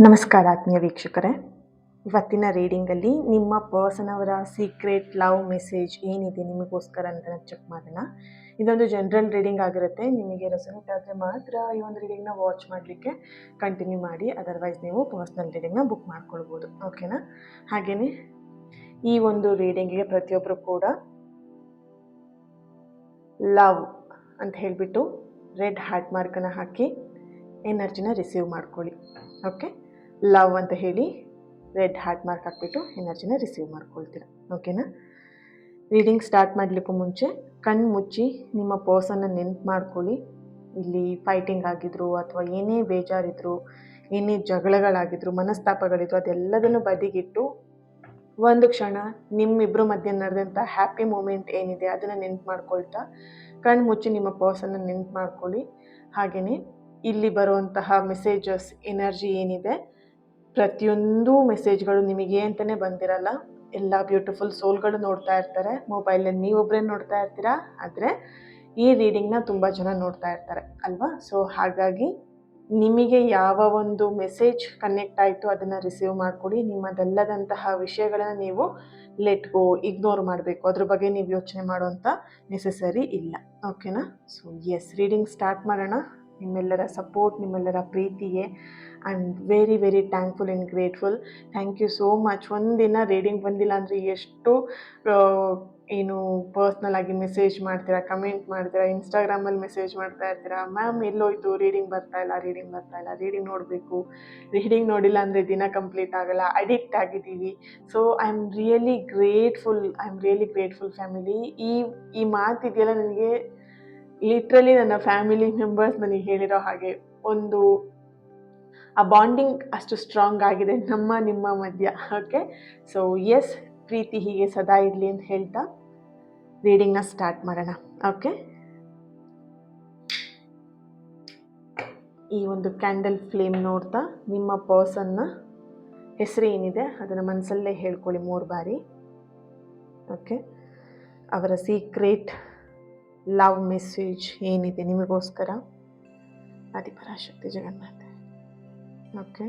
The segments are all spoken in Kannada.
ನಮಸ್ಕಾರ ಆತ್ಮೀಯ ವೀಕ್ಷಕರೇ. ಇವತ್ತಿನ ರೀಡಿಂಗಲ್ಲಿ ನಿಮ್ಮ ಪರ್ಸನ್ ಅವರ ಸೀಕ್ರೆಟ್ ಲವ್ ಮೆಸೇಜ್ ಏನಿದೆ ನಿಮಗೋಸ್ಕರ ಅಂತ ಚೆಕ್ ಮಾಡೋಣ. ಇದೊಂದು ಜನರಲ್ ರೀಡಿಂಗ್ ಆಗಿರುತ್ತೆ. ನಿಮಗೆ ರೆಸೊನೇಟ್ ಆದರೆ ಮಾತ್ರ ಈ ಒಂದು ರೀಡಿಂಗ್ನ ವಾಚ್ ಮಾಡಲಿಕ್ಕೆ ಕಂಟಿನ್ಯೂ ಮಾಡಿ, ಅದರ್ವೈಸ್ ನೀವು ಪರ್ಸ್ನಲ್ ರೀಡಿಂಗ್ನ ಬುಕ್ ಮಾಡ್ಕೊಳ್ಬೋದು. ಓಕೆನಾ? ಹಾಗೆಯೇ ಈ ಒಂದು ರೀಡಿಂಗಿಗೆ ಪ್ರತಿಯೊಬ್ಬರು ಕೂಡ ಲವ್ ಅಂತ ಹೇಳಿಬಿಟ್ಟು ರೆಡ್ ಹಾರ್ಟ್ ಮಾರ್ಕನ್ನು ಹಾಕಿ ಎನರ್ಜಿನ ರಿಸೀವ್ ಮಾಡ್ಕೊಳ್ಳಿ. ಓಕೆ, ಲವ್ ಅಂತ ಹೇಳಿ ರೆಡ್ ಹಾರ್ಟ್ ಮಾರ್ಕ್ ಹಾಕ್ಬಿಟ್ಟು ಎನರ್ಜಿನ ರಿಸೀವ್ ಮಾಡ್ಕೊಳ್ತೀರ. ಓಕೆನಾ? ರೀಡಿಂಗ್ ಸ್ಟಾರ್ಟ್ ಮಾಡಲಿಕ್ಕೂ ಮುಂಚೆ ಕಣ್ಣು ಮುಚ್ಚಿ ನಿಮ್ಮ ಪರ್ಸನ್ನ ನೆನ್ಪು ಮಾಡ್ಕೊಳ್ಳಿ. ಇಲ್ಲಿ ಫೈಟಿಂಗ್ ಆಗಿದ್ರು ಅಥವಾ ಏನೇ ಬೇಜಾರಿದ್ರು, ಏನೇ ಜಗಳಗಳಾಗಿದ್ರು, ಮನಸ್ತಾಪಗಳಿದ್ರು, ಅದೆಲ್ಲದನ್ನು ಬದಿಗಿಟ್ಟು ಒಂದು ಕ್ಷಣ ನಿಮ್ಮಿಬ್ಬರು ಮಧ್ಯೆ ನಡೆದಂಥ ಹ್ಯಾಪಿ ಮೂಮೆಂಟ್ ಏನಿದೆ ಅದನ್ನು ನೆನ್ಪು ಮಾಡ್ಕೊಳ್ತಾ ಕಣ್ಣು ಮುಚ್ಚಿ ನಿಮ್ಮ ಪರ್ಸನ್ನ ನೆನ್ಪು ಮಾಡ್ಕೊಳ್ಳಿ. ಹಾಗೆಯೇ ಇಲ್ಲಿ ಬರುವಂತಹ ಮೆಸೇಜಸ್ ಎನರ್ಜಿ ಏನಿದೆ, ಪ್ರತಿಯೊಂದು ಮೆಸೇಜ್ಗಳು ನಿಮಗೆ ಅಂತಲೇ ಬಂದಿರಲ್ಲ. ಎಲ್ಲ ಬ್ಯೂಟಿಫುಲ್ ಸೋಲ್ಗಳು ನೋಡ್ತಾ ಇರ್ತಾರೆ. ಮೊಬೈಲಲ್ಲಿ ನೀವೊಬ್ಬರೇ ನೋಡ್ತಾ ಇರ್ತೀರಾ, ಆದರೆ ಈ ರೀಡಿಂಗ್ನ ತುಂಬ ಜನ ನೋಡ್ತಾ ಇರ್ತಾರೆ ಅಲ್ವಾ? ಸೊ ಹಾಗಾಗಿ ನಿಮಗೆ ಯಾವ ಒಂದು ಮೆಸೇಜ್ ಕನೆಕ್ಟ್ ಆಯಿತು ಅದನ್ನು ರಿಸೀವ್ ಮಾಡ್ಕೊಳ್ಳಿ. ನಿಮ್ಮದಲ್ಲದಂತಹ ವಿಷಯಗಳನ್ನು ನೀವು ಲೆಟ್ ಗೋ, ಇಗ್ನೋರ್ ಮಾಡಬೇಕು. ಅದ್ರ ಬಗ್ಗೆ ನೀವು ಯೋಚನೆ ಮಾಡುವಂಥ ನೆಸೆಸರಿ ಇಲ್ಲ. ಓಕೆನಾ? ಸೊ ಎಸ್, ರೀಡಿಂಗ್ ಸ್ಟಾರ್ಟ್ ಮಾಡೋಣ. ನಿಮ್ಮೆಲ್ಲರ ಸಪೋರ್ಟ್, ನಿಮ್ಮೆಲ್ಲರ ಪ್ರೀತಿಗೆ I am very very thankful and grateful. Thank you so much. ಒಂದಿನ ರೀಡಿಂಗ್ ಬಂದಿಲ್ಲ ಅಂದರೆ ಎಷ್ಟು ಏನು ಪರ್ಸ್ನಲ್ ಆಗಿ ಮೆಸೇಜ್ ಮಾಡ್ತೀರಾ, ಕಮೆಂಟ್ ಮಾಡ್ತೀರಾ, ಇನ್ಸ್ಟಾಗ್ರಾಮಲ್ಲಿ ಮೆಸೇಜ್ ಮಾಡ್ತಾ ಇರ್ತೀರಾ, ಮ್ಯಾಮ್ ಎಲ್ಲೋಯ್ತು, ರೀಡಿಂಗ್ ಬರ್ತಾ ಇಲ್ಲ, ರೀಡಿಂಗ್ ನೋಡಬೇಕು, ರೀಡಿಂಗ್ ನೋಡಿಲ್ಲ ಅಂದರೆ ದಿನ ಕಂಪ್ಲೀಟ್ ಆಗಲ್ಲ, ಅಡಿಕ್ಟ್ ಆಗಿದ್ದೀವಿ. So I am really grateful family. ಈ ಮಾತಿದೆಯಲ್ಲ, ನನಗೆ ಲಿಟ್ರಲಿ ನನ್ನ ಫ್ಯಾಮಿಲಿ ಮೆಂಬರ್ಸ್ ನನಗೆ ಹೇಳಿರೋ ಹಾಗೆ ಒಂದು ಆ ಬಾಂಡಿಂಗ್ ಅಷ್ಟು ಸ್ಟ್ರಾಂಗ್ ಆಗಿದೆ ನಿಮ್ಮ ಮಧ್ಯ. ಓಕೆ, ಸೊ ಎಸ್, ಪ್ರೀತಿ ಹೀಗೆ ಸದಾ ಇರಲಿ ಅಂತ ಹೇಳ್ತಾ ರೀಡಿಂಗ್ನ ಸ್ಟಾರ್ಟ್ ಮಾಡೋಣ. ಓಕೆ, ಈ ಒಂದು ಕ್ಯಾಂಡಲ್ ಫ್ಲೇಮ್ ನೋಡ್ತಾ ನಿಮ್ಮ ಪರ್ಸನ್ನ ಹೆಸರು ಏನಿದೆ ಅದನ್ನು ಮನಸ್ಸಲ್ಲೇ ಹೇಳ್ಕೊಳ್ಳಿ 3 ಬಾರಿ. ಓಕೆ, ಅವರ ಸೀಕ್ರೆಟ್ ಲವ್ ಮೆಸೇಜ್ ಏನಿದೆ ನಿಮಗೋಸ್ಕರ, ಆದಿಪರಾಶಕ್ತಿ ಜಗನ್ಮಾತೆ. ಓಕೆ,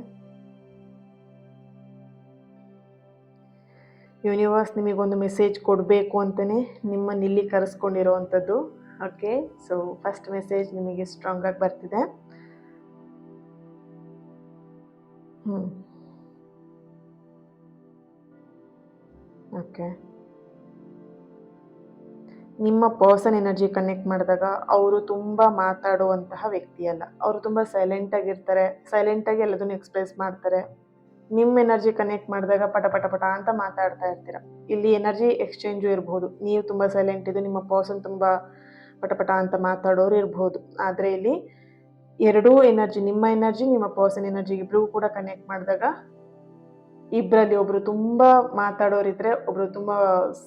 ಯೂನಿವರ್ಸ್ ನಿಮಗೊಂದು ಮೆಸೇಜ್ ಕೊಡಬೇಕು ಅಂತಲೇ ನಿಮ್ಮನ್ನಿಲ್ಲಿ ಕರೆಸ್ಕೊಂಡಿರೋವಂಥದ್ದು. ಓಕೆ, ಸೊ ಫಸ್ಟ್ ಮೆಸೇಜ್ ನಿಮಗೆ ಸ್ಟ್ರಾಂಗ್ ಆಗಿ ಬರ್ತಿದೆ. ಓಕೆ, ನಿಮ್ಮ ಪರ್ಸನ್ ಎನರ್ಜಿ ಕನೆಕ್ಟ್ ಮಾಡಿದಾಗ ಅವರು ತುಂಬ ಮಾತಾಡುವಂತಹ ವ್ಯಕ್ತಿ ಅಲ್ಲ. ಅವರು ತುಂಬ ಸೈಲೆಂಟಾಗಿ ಎಲ್ಲದನ್ನು ಎಕ್ಸ್ಪ್ರೆಸ್ ಮಾಡ್ತಾರೆ. ನಿಮ್ಮ ಎನರ್ಜಿ ಕನೆಕ್ಟ್ ಮಾಡಿದಾಗ ಪಟ ಪಟ ಪಟ ಅಂತ ಮಾತಾಡ್ತಾ ಇರ್ತೀರ. ಇಲ್ಲಿ ಎನರ್ಜಿ ಎಕ್ಸ್ಚೇಂಜು ಇರ್ಬೋದು. ನೀವು ತುಂಬ ಸೈಲೆಂಟ್ ಇದು, ನಿಮ್ಮ ಪರ್ಸನ್ ತುಂಬ ಪಟ ಪಟ ಅಂತ ಮಾತಾಡೋರು ಇರ್ಬೋದು. ಆದರೆ ಇಲ್ಲಿ ಎರಡೂ ಎನರ್ಜಿ, ನಿಮ್ಮ ಎನರ್ಜಿ, ನಿಮ್ಮ ಪರ್ಸನ್ ಎನರ್ಜಿ ಇಬ್ಬರೂ ಕೂಡ ಕನೆಕ್ಟ್ ಮಾಡಿದಾಗ ಇಬ್ಬರಲ್ಲಿ ಒಬ್ಬರು ತುಂಬ ಮಾತಾಡೋರಿದ್ರೆ, ಒಬ್ಬರು ತುಂಬ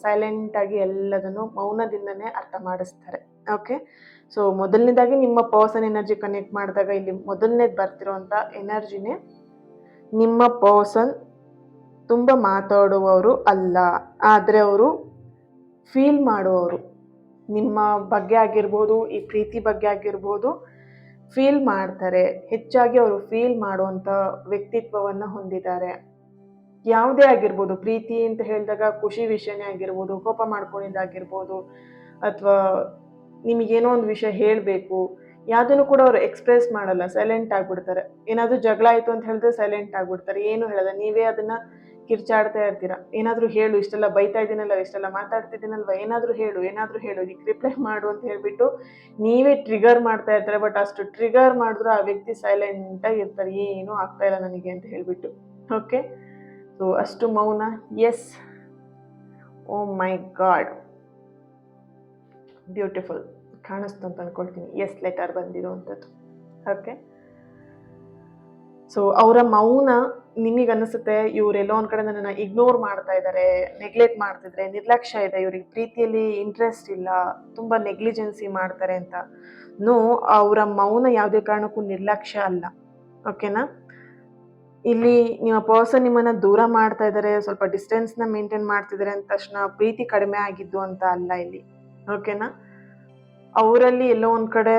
ಸೈಲೆಂಟಾಗಿ ಎಲ್ಲದನ್ನು ಮೌನದಿಂದನೇ ಅರ್ಥ ಮಾಡಿಸ್ತಾರೆ. ಓಕೆ, ಸೊ ಮೊದಲನೇದಾಗಿ ನಿಮ್ಮ ಪರ್ಸನ್ ಎನರ್ಜಿ ಕನೆಕ್ಟ್ ಮಾಡಿದಾಗ ಇಲ್ಲಿ ಮೊದಲನೇದು ಬರ್ತಿರೋಂಥ ಎನರ್ಜಿನೇ, ನಿಮ್ಮ ಪರ್ಸನ್ ತುಂಬ ಮಾತಾಡುವವರು ಅಲ್ಲ, ಆದರೆ ಅವರು ಫೀಲ್ ಮಾಡುವವರು. ನಿಮ್ಮ ಬಗ್ಗೆ ಆಗಿರ್ಬೋದು, ಈ ಪ್ರೀತಿ ಬಗ್ಗೆ ಆಗಿರ್ಬೋದು, ಫೀಲ್ ಮಾಡ್ತಾರೆ. ಹೆಚ್ಚಾಗಿ ಅವರು ಫೀಲ್ ಮಾಡುವಂಥ ವ್ಯಕ್ತಿತ್ವವನ್ನು ಹೊಂದಿದ್ದಾರೆ. ಯಾವುದೇ ಆಗಿರ್ಬೋದು, ಪ್ರೀತಿ ಅಂತ ಹೇಳಿದಾಗ ಖುಷಿ ವಿಷಯನೇ ಆಗಿರ್ಬೋದು, ಕೋಪ ಮಾಡ್ಕೊಂಡಿದ್ದಾಗಿರ್ಬೋದು, ಅಥವಾ ನಿಮಗೇನೋ ಒಂದು ವಿಷಯ ಹೇಳಬೇಕು, ಯಾವುದನ್ನು ಕೂಡ ಅವರು ಎಕ್ಸ್ಪ್ರೆಸ್ ಮಾಡಲ್ಲ, ಸೈಲೆಂಟ್ ಆಗಿಬಿಡ್ತಾರೆ. ಏನಾದರೂ ಜಗಳ ಆಯಿತು ಅಂತ ಹೇಳಿದ್ರೆ ಸೈಲೆಂಟ್ ಆಗಿಬಿಡ್ತಾರೆ, ಏನು ಹೇಳಲ್ಲ. ನೀವೇ ಅದನ್ನು ಕಿರ್ಚಾಡ್ತಾ ಇರ್ತೀರ. ಏನಾದರೂ ಹೇಳು, ಇಷ್ಟೆಲ್ಲ ಬೈತಾ ಇದ್ದೀನಲ್ಲ, ಇಷ್ಟೆಲ್ಲ ಮಾತಾಡ್ತಿದ್ದೀನಲ್ವ, ಏನಾದರೂ ಹೇಳು, ಇದಕ್ಕೆ ರಿಪ್ಲೈ ಮಾಡು ಅಂತ ಹೇಳಿಬಿಟ್ಟು ನೀವೇ ಟ್ರಿಗರ್ ಮಾಡ್ತಾ ಇರ್ತಾರೆ. ಬಟ್ ಅಷ್ಟು ಟ್ರಿಗರ್ ಮಾಡಿದ್ರು ಆ ವ್ಯಕ್ತಿ ಸೈಲೆಂಟಾಗಿ ಇರ್ತಾರೆ, ಏನೂ ಆಗ್ತಾ ಇಲ್ಲ ನನಗೆ ಅಂತ ಹೇಳಿಬಿಟ್ಟು. ಓಕೆ, ಸೊ ಅಷ್ಟು ಮೌನ. ಎಸ್, ಓ ಮೈ ಗಾಡ್, ಬ್ಯೂಟಿಫುಲ್ ಕಾಣಿಸ್ತು ಅಂತ ಅಂದ್ಕೊಳ್ತೀನಿ. ಎಸ್ ಲೆಟರ್ ಬಂದಿರುವಂಥದ್ದು. ಓಕೆ, ಸೊ ಅವರ ಮೌನ ನಿಮಗನ್ನಿಸುತ್ತೆ ಇವರೆಲ್ಲೋ ಒಂದು ಕಡೆ ನನ್ನನ್ನು ಇಗ್ನೋರ್ ಮಾಡ್ತಾ ಇದ್ದಾರೆ, ನೆಗ್ಲೆಕ್ಟ್ ಮಾಡ್ತಿದ್ರೆ, ನಿರ್ಲಕ್ಷ್ಯ ಇದೆ, ಇವ್ರಿಗೆ ಪ್ರೀತಿಯಲ್ಲಿ ಇಂಟ್ರೆಸ್ಟ್ ಇಲ್ಲ, ತುಂಬ ನೆಗ್ಲಿಜೆನ್ಸಿ ಮಾಡ್ತಾರೆ ಅಂತ. ನೋ, ಅವರ ಮೌನ ಯಾವುದೇ ಕಾರಣಕ್ಕೂ ನಿರ್ಲಕ್ಷ್ಯ ಅಲ್ಲ. ಓಕೆನಾ? ಇಲ್ಲಿ ನಿಮ್ಮ ಪರ್ಸನ್ ನಿಮ್ಮನ್ನು ದೂರ ಮಾಡ್ತಾ ಇದ್ದಾರೆ, ಸ್ವಲ್ಪ ಡಿಸ್ಟೆನ್ಸ್ನ ಮೇಂಟೈನ್ ಮಾಡ್ತಿದ್ದಾರೆ ಅಂದ ತಕ್ಷಣ ಪ್ರೀತಿ ಕಡಿಮೆ ಆಗಿದ್ದು ಅಂತ ಅಲ್ಲ ಇಲ್ಲಿ. ಓಕೆನಾ? ಅವರಲ್ಲಿ ಎಲ್ಲೋ ಒಂದು ಕಡೆ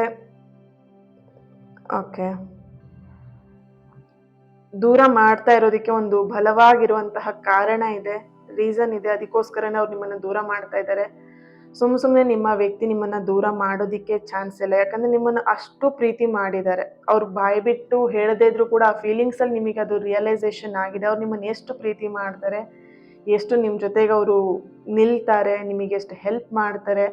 ಓಕೆ ದೂರ ಮಾಡ್ತಾ ಇರೋದಕ್ಕೆ ಒಂದು ಬಲವಾಗಿರುವಂತಹ ಕಾರಣ ಇದೆ, ರೀಸನ್ ಇದೆ. ಅದಕ್ಕೋಸ್ಕರನೇ ಅವ್ರು ನಿಮ್ಮನ್ನ ದೂರ ಮಾಡ್ತಾ ಇದ್ದಾರೆ. ಸುಮ್ಮನೆ ನಿಮ್ಮ ವ್ಯಕ್ತಿ ನಿಮ್ಮನ್ನ ದೂರ ಮಾಡೋದಿಕ್ಕೆ ಚಾನ್ಸ್ ಇಲ್ಲ. ಯಾಕಂದ್ರೆ ನಿಮ್ಮನ್ನ ಅಷ್ಟು ಪ್ರೀತಿ ಮಾಡಿದ್ದಾರೆ. ಅವ್ರು ಬಾಯಿ ಬಿಟ್ಟು ಹೇಳದೇ ಇದ್ರು ಕೂಡ ಆ ಫೀಲಿಂಗ್ಸ್ ಅಲ್ಲಿ ನಿಮಗೆ ಅದು ರಿಯಲೈಸೇಷನ್ ಆಗಿದೆ. ಅವ್ರು ನಿಮ್ಮನ್ನ ಎಷ್ಟು ಪ್ರೀತಿ ಮಾಡ್ತಾರೆ, ಎಷ್ಟು ನಿಮ್ಮ ಜೊತೆಗೆ ಅವರು ನಿಲ್ತಾರೆ, ನಿಮಗೆ ಎಷ್ಟು ಹೆಲ್ಪ್ ಮಾಡ್ತಾರೆ,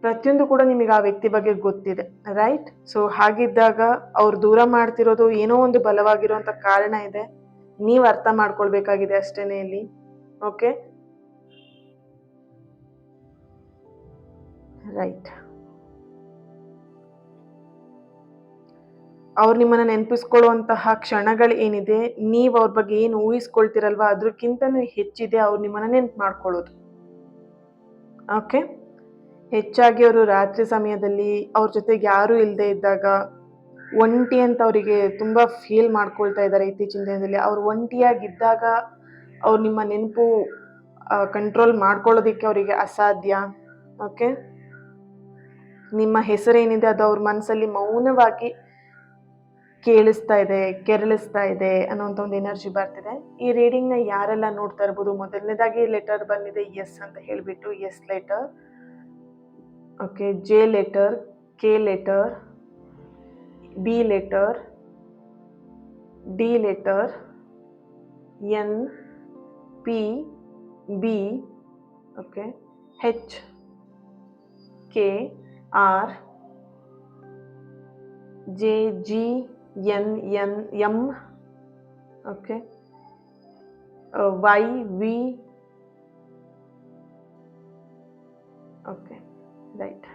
ಪ್ರತಿಯೊಂದು ಕೂಡ ನಿಮಗೆ ಆ ವ್ಯಕ್ತಿ ಬಗ್ಗೆ ಗೊತ್ತಿದೆ, ರೈಟ್? ಸೊ ಹಾಗಿದ್ದಾಗ ಅವ್ರು ದೂರ ಮಾಡ್ತಿರೋದು ಏನೋ ಒಂದು ಬಲವಾಗಿರುವಂತ ಕಾರಣ ಇದೆ. ನೀವು ಅರ್ಥ ಮಾಡ್ಕೊಳ್ಬೇಕಾಗಿದೆ ಅಷ್ಟೇನೆ ಇಲ್ಲಿ. Okay, right. ಅವ್ರು ನಿಮ್ಮನ್ನ ನೆನಪಿಸ್ಕೊಳ್ಳುವಂತಹ ಕ್ಷಣಗಳು ಏನಿದೆ, ನೀವು ಅವ್ರ ಬಗ್ಗೆ ಏನು ಊಹಿಸ್ಕೊಳ್ತಿರಲ್ವಾ ಅದಕ್ಕಿಂತನೂ ಹೆಚ್ಚಿದೆ ಅವ್ರು ನಿಮ್ಮನ್ನ ನೆನ್ಪು ಮಾಡ್ಕೊಳ್ಳೋದು. ಓಕೆ, ಹೆಚ್ಚಾಗಿ ಅವರು ರಾತ್ರಿ ಸಮಯದಲ್ಲಿ ಅವ್ರ ಜೊತೆಗೆ ಯಾರೂ ಇಲ್ಲದೆ ಇದ್ದಾಗ ಒಂಟಿ ಅಂತ ಅವರಿಗೆ ತುಂಬ ಫೀಲ್ ಮಾಡ್ಕೊಳ್ತಾ ಇದ್ದಾರೆ ಇತ್ತೀಚಿನ ದಿನದಲ್ಲಿ. ಅವ್ರು ಒಂಟಿಯಾಗಿದ್ದಾಗ ಅವ್ರು ನಿಮ್ಮ ನೆನಪು ಕಂಟ್ರೋಲ್ ಮಾಡ್ಕೊಳ್ಳೋದಕ್ಕೆ ಅವರಿಗೆ ಅಸಾಧ್ಯ. ಓಕೆ, ನಿಮ್ಮ ಹೆಸರೇನಿದೆ ಅದು ಅವ್ರ ಮನಸ್ಸಲ್ಲಿ ಮೌನವಾಗಿ ಕೇಳಿಸ್ತಾ ಇದೆ, ಕೆರಳಿಸ್ತಾ ಇದೆ ಅನ್ನೋಂಥ ಒಂದು ಎನರ್ಜಿ ಬರ್ತಿದೆ. ಈ ರೀಡಿಂಗ್ನ ಯಾರೆಲ್ಲ ನೋಡ್ತಾ ಇರ್ಬೋದು, ಮೊದಲನೇದಾಗಿ ಲೆಟರ್ ಬಂದಿದೆ ಎಸ್ ಅಂತ ಹೇಳಿಬಿಟ್ಟು, S letter. Okay, J letter, K letter, B letter, D letter, N, P, B, okay, H, K, R, J, G, N, N, M, okay, Y, V, okay, right.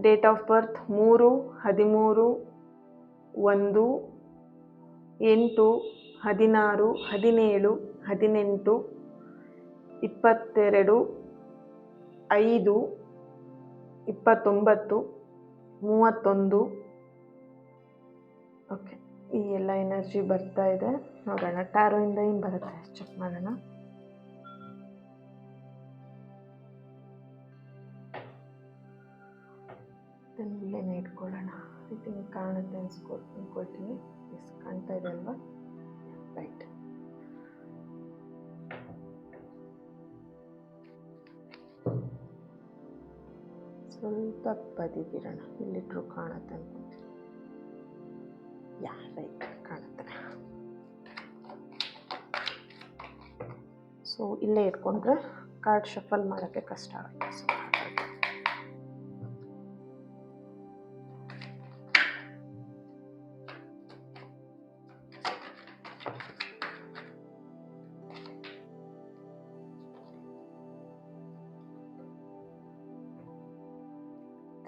Date of birth 3, 13, 16, 17, 18, 22, 5, 29, 31. Okay, ಈ ಎಲ್ಲ ಎನರ್ಜಿ ಬರ್ತಾ ಇದೆ. ನೋಡೋಣ ಟ್ಯಾರೋಯಿಂದ ಏನು ಬರುತ್ತೆ, ಚೆಕ್ ಮಾಡೋಣ. ಇಲ್ಲೇನೆ ಇಟ್ಕೊಳ್ಳೋಣ. ಐ ಥಿಂಕ್ ಕಾಣುತ್ತೆ ಅನ್ಕೊಳ್ತೀನಿ. ಎಸ್, ಕಾಣ್ತಾ ಇದೆ ಅಲ್ವಾ? ರೈಟ್. ಸ್ವಲ್ಪ ಬದಿಗಿರೋಣ, ಇಲ್ಲಿಟ್ರು ಕಾಣುತ್ತೆ ಅನ್ಕೊಂತೀನಿ. ಯಾ, ರೈಟ್, ಕಾಣುತ್ತೆ. ಸೊ ಇಲ್ಲೇ ಇಟ್ಕೊಂಡ್ರೆ ಕಾರ್ಡ್ ಶಫಲ್ ಮಾಡೋಕ್ಕೆ ಕಷ್ಟ ಆಗುತ್ತೆ. So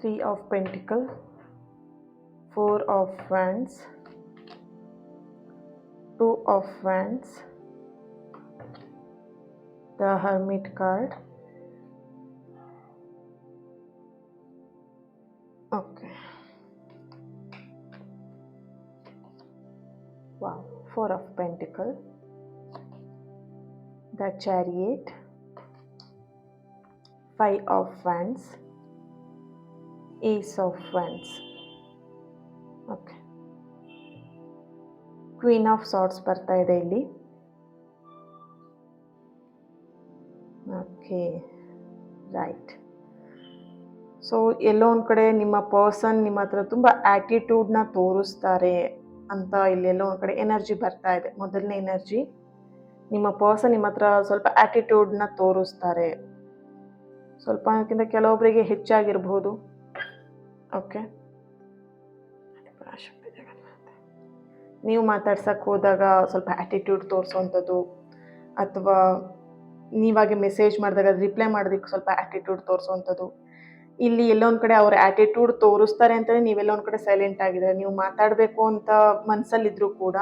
3 of Pentacles, 4 of Wands, 2 of Wands, the Hermit card. Okay. Wow. 4 of Pentacles, the Chariot, 5 of Wands, Ace of Wands. Okay. Queen of Swords ಬರ್ತಾ ಇದೆ ಇಲ್ಲಿ. Okay, right. ಸೊ ಎಲ್ಲೋ ಒಂದು ಕಡೆ ನಿಮ್ಮ ಪರ್ಸನ್ ನಿಮ್ಮ ಹತ್ರ ತುಂಬ ಆ್ಯಟಿಟ್ಯೂಡ್ನ ತೋರಿಸ್ತಾರೆ ಅಂತ ಇಲ್ಲೆಲ್ಲೋ ಒಂದು ಕಡೆ ಎನರ್ಜಿ ಬರ್ತಾ ಇದೆ. ಮೊದಲನೇ ಎನರ್ಜಿ, ನಿಮ್ಮ ಪರ್ಸನ್ ನಿಮ್ಮ ಹತ್ರ ಸ್ವಲ್ಪ ಆ್ಯಟಿಟ್ಯೂಡ್ನ ತೋರಿಸ್ತಾರೆ, ಸ್ವಲ್ಪಕ್ಕಿಂತ ಕೆಲವೊಬ್ಬರಿಗೆ ಹೆಚ್ಚಾಗಿರ್ಬೋದು. ಓಕೆ, ನೀವು ಮಾತಾಡ್ಸಕ್ಕೆ ಹೋದಾಗ ಸ್ವಲ್ಪ ಆ್ಯಟಿಟ್ಯೂಡ್ ತೋರಿಸೋವಂಥದ್ದು, ಅಥವಾ ನೀವಾಗೆ ಮೆಸೇಜ್ ಮಾಡಿದಾಗ ರಿಪ್ಲೈ ಮಾಡೋದಕ್ಕೆ ಸ್ವಲ್ಪ ಆ್ಯಟಿಟ್ಯೂಡ್ ತೋರಿಸೋವಂಥದ್ದು. ಇಲ್ಲಿ ಎಲ್ಲೊಂದು ಕಡೆ ಅವ್ರ ಆ್ಯಟಿಟ್ಯೂಡ್ ತೋರಿಸ್ತಾರೆ ಅಂತಲೇ ನೀವೆಲ್ಲ ಒಂದು ಕಡೆ ಸೈಲೆಂಟ್ ಆಗಿದ್ದಾರೆ. ನೀವು ಮಾತಾಡಬೇಕು ಅಂತ ಮನಸ್ಸಲ್ಲಿದ್ದರೂ ಕೂಡ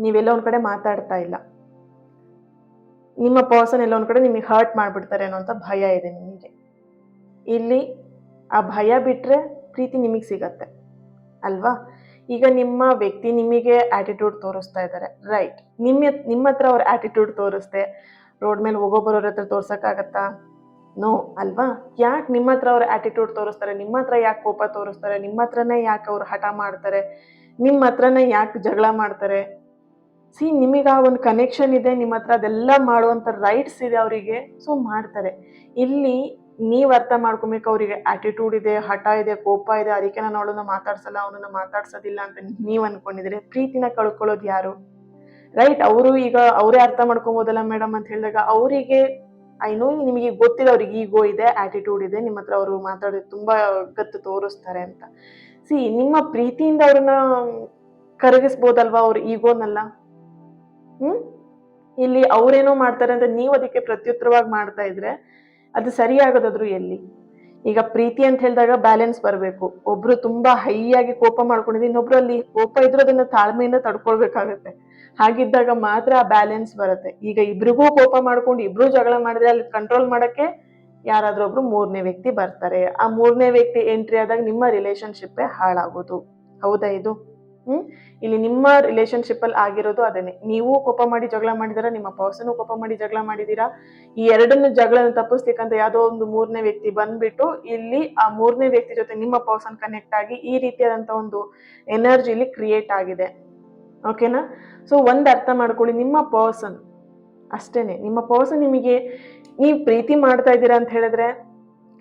ನೀವೆಲ್ಲ ಒಂದು ಕಡೆ ಮಾತಾಡ್ತಾ ಇಲ್ಲ. ನಿಮ್ಮ ಪರ್ಸನ್ ಎಲ್ಲ ಒಂದು ಕಡೆ ನಿಮಗೆ ಹರ್ಟ್ ಮಾಡಿಬಿಡ್ತಾರೆ ಅನ್ನೋಂಥ ಭಯ ಇದೆ ನಿಮಗೆ. ಇಲ್ಲಿ ಆ ಭಯ ಬಿಟ್ಟರೆ ಪ್ರೀತಿ ನಿಮಗೆ ಸಿಗತ್ತೆ ಅಲ್ವಾ? ಈಗ ನಿಮ್ಮ ವ್ಯಕ್ತಿ ನಿಮಗೆ ಆ್ಯಟಿಟ್ಯೂಡ್ ತೋರಿಸ್ತಾ ಇದ್ದಾರೆ, ರೈಟ್. ನಿಮ್ಮ ಹತ್ರ ಅವ್ರ ಆ್ಯಟಿಟ್ಯೂಡ್ ತೋರಿಸ್ದೆ ರೋಡ್ ಮೇಲೆ ಹೋಗೋ ಬರೋರ ಹತ್ರ ತೋರ್ಸೋಕ್ಕಾಗತ್ತಾ? ನೋ ಅಲ್ವಾ? ಯಾಕೆ ನಿಮ್ಮ ಹತ್ರ ಅವ್ರ ಆ್ಯಟಿಟ್ಯೂಡ್ ತೋರಿಸ್ತಾರೆ? ನಿಮ್ಮ ಹತ್ರ ಯಾಕೆ ಕೋಪ ತೋರಿಸ್ತಾರೆ? ನಿಮ್ಮ ಹತ್ರನೇ ಯಾಕೆ ಅವ್ರು ಹಠ ಮಾಡ್ತಾರೆ? ನಿಮ್ಮ ಹತ್ರನೇ ಯಾಕೆ ಜಗಳ ಮಾಡ್ತಾರೆ? ನಿಮಗೆ ಆ ಒಂದು ಕನೆಕ್ಷನ್ ಇದೆ, ನಿಮ್ಮ ಹತ್ರ ಅದೆಲ್ಲ ಮಾಡುವಂಥ ರೈಟ್ಸ್ ಇದೆ ಅವರಿಗೆ, ಸೊ ಮಾಡ್ತಾರೆ. ಇಲ್ಲಿ ನೀವು ಅರ್ಥ ಮಾಡ್ಕೊಬೇಕು, ಅವರಿಗೆ ಆಟಿಟ್ಯೂಡ್ ಇದೆ, ಹಠ ಇದೆ, ಕೋಪ ಇದೆ, ಅದಕ್ಕೆ ನಾನು ಅವಳನ್ನ ಮಾತಾಡ್ಸಲ್ಲ, ಅವನನ್ನ ಮಾತಾಡ್ಸೋದಿಲ್ಲ ಅಂತ ನೀವು ಅನ್ಕೊಂಡಿದ್ರೆ ಪ್ರೀತಿನ ಕಳ್ಕೊಳ್ಳೋದು ಯಾರು? ರೈಟ್, ಅವರು ಈಗ ಅವರೇ ಅರ್ಥ ಮಾಡ್ಕೊಬೋದಲ್ಲ ಮೇಡಮ್ ಅಂತ ಹೇಳಿದಾಗ, ಅವರಿಗೆ ಐ ನೋ ನಿಮಗೆ ಗೊತ್ತಿದೆ ಅವ್ರಿಗೆ ಈಗೋ ಇದೆ, ಆಟಿಟ್ಯೂಡ್ ಇದೆ, ನಿಮ್ಮ ಹತ್ರ ಅವರು ಮಾತಾಡೋದು ತುಂಬಾ ಗತ್ತು ತೋರಿಸ್ತಾರೆ ಅಂತ. ನಿಮ್ಮ ಪ್ರೀತಿಯಿಂದ ಅವ್ರನ್ನ ಕರಗಿಸ್ಬೋದಲ್ವಾ ಅವ್ರ ಈಗೋನಲ್ಲ. ಇಲ್ಲಿ ಅವ್ರೇನೋ ಮಾಡ್ತಾರೆ ಅಂತ ನೀವು ಅದಕ್ಕೆ ಪ್ರತ್ಯುತ್ತರವಾಗಿ ಮಾಡ್ತಾ ಇದ್ರೆ ಅದು ಸರಿಯಾಗೋದಾದ್ರು ಎಲ್ಲಿ? ಈಗ ಪ್ರೀತಿ ಅಂತ ಹೇಳಿದಾಗ ಬ್ಯಾಲೆನ್ಸ್ ಬರಬೇಕು. ಒಬ್ರು ತುಂಬಾ ಹೈ ಆಗಿ ಕೋಪ ಮಾಡ್ಕೊಂಡಿದ್ರೆ ಇನ್ನೊಬ್ರು ಅಲ್ಲಿ ಕೋಪ ಇದ್ರೂ ಅದನ್ನ ತಾಳ್ಮೆಯಿಂದ ತಡ್ಕೊಳ್ಬೇಕಾಗತ್ತೆ. ಹಾಗಿದ್ದಾಗ ಮಾತ್ರ ಆ ಬ್ಯಾಲೆನ್ಸ್ ಬರುತ್ತೆ. ಈಗ ಇಬ್ರಿಗೂ ಕೋಪ ಮಾಡ್ಕೊಂಡು ಇಬ್ರು ಜಗಳ ಮಾಡಿದ್ರೆ ಅಲ್ಲಿ ಕಂಟ್ರೋಲ್ ಮಾಡಕ್ಕೆ ಯಾರಾದ್ರೂ ಒಬ್ರು ಮೂರನೇ ವ್ಯಕ್ತಿ ಬರ್ತಾರೆ. ಆ ಮೂರನೇ ವ್ಯಕ್ತಿ ಎಂಟ್ರಿ ಆದಾಗ ನಿಮ್ಮ ರಿಲೇಶನ್ಶಿಪ್ ಹಾಳಾಗೋದು. ಹೌದಾ ಇದು? ಇಲ್ಲಿ ನಿಮ್ಮ ರಿಲೇಶನ್ಶಿಪ್ ಅಲ್ಲಿ ಆಗಿರೋದು ಅದನ್ನೇ. ನೀವು ಕೋಪ ಮಾಡಿ ಜಗಳ ಮಾಡಿದಾರ, ನಿಮ್ಮ ಪರ್ಸನ್ ಕೋಪ ಮಾಡಿ ಜಗಳ ಮಾಡಿದೀರಾ. ಈ ಎರಡನ್ನು ಜಗಳನ್ನ ತಪ್ಪಿಸ್ಲಿಕ್ಕಂತ ಯಾವ್ದೋ ಒಂದು ಮೂರನೇ ವ್ಯಕ್ತಿ ಬಂದ್ಬಿಟ್ಟು ಇಲ್ಲಿ ಆ ಮೂರನೇ ವ್ಯಕ್ತಿ ಜೊತೆ ನಿಮ್ಮ ಪರ್ಸನ್ ಕನೆಕ್ಟ್ ಆಗಿ ಈ ರೀತಿಯಾದಂತ ಒಂದು ಎನರ್ಜಿ ಇಲ್ಲಿ ಕ್ರಿಯೇಟ್ ಆಗಿದೆ. ಓಕೆನಾ? ಸೊ ಒಂದ್ ಅರ್ಥ ಮಾಡ್ಕೊಳ್ಳಿ, ನಿಮ್ಮ ಪರ್ಸನ್ ಅಷ್ಟೇನೆ. ನಿಮ್ಮ ಪರ್ಸನ್ ನಿಮಗೆ, ನೀವು ಪ್ರೀತಿ ಮಾಡ್ತಾ ಇದ್ದೀರಾ ಅಂತ ಹೇಳಿದ್ರೆ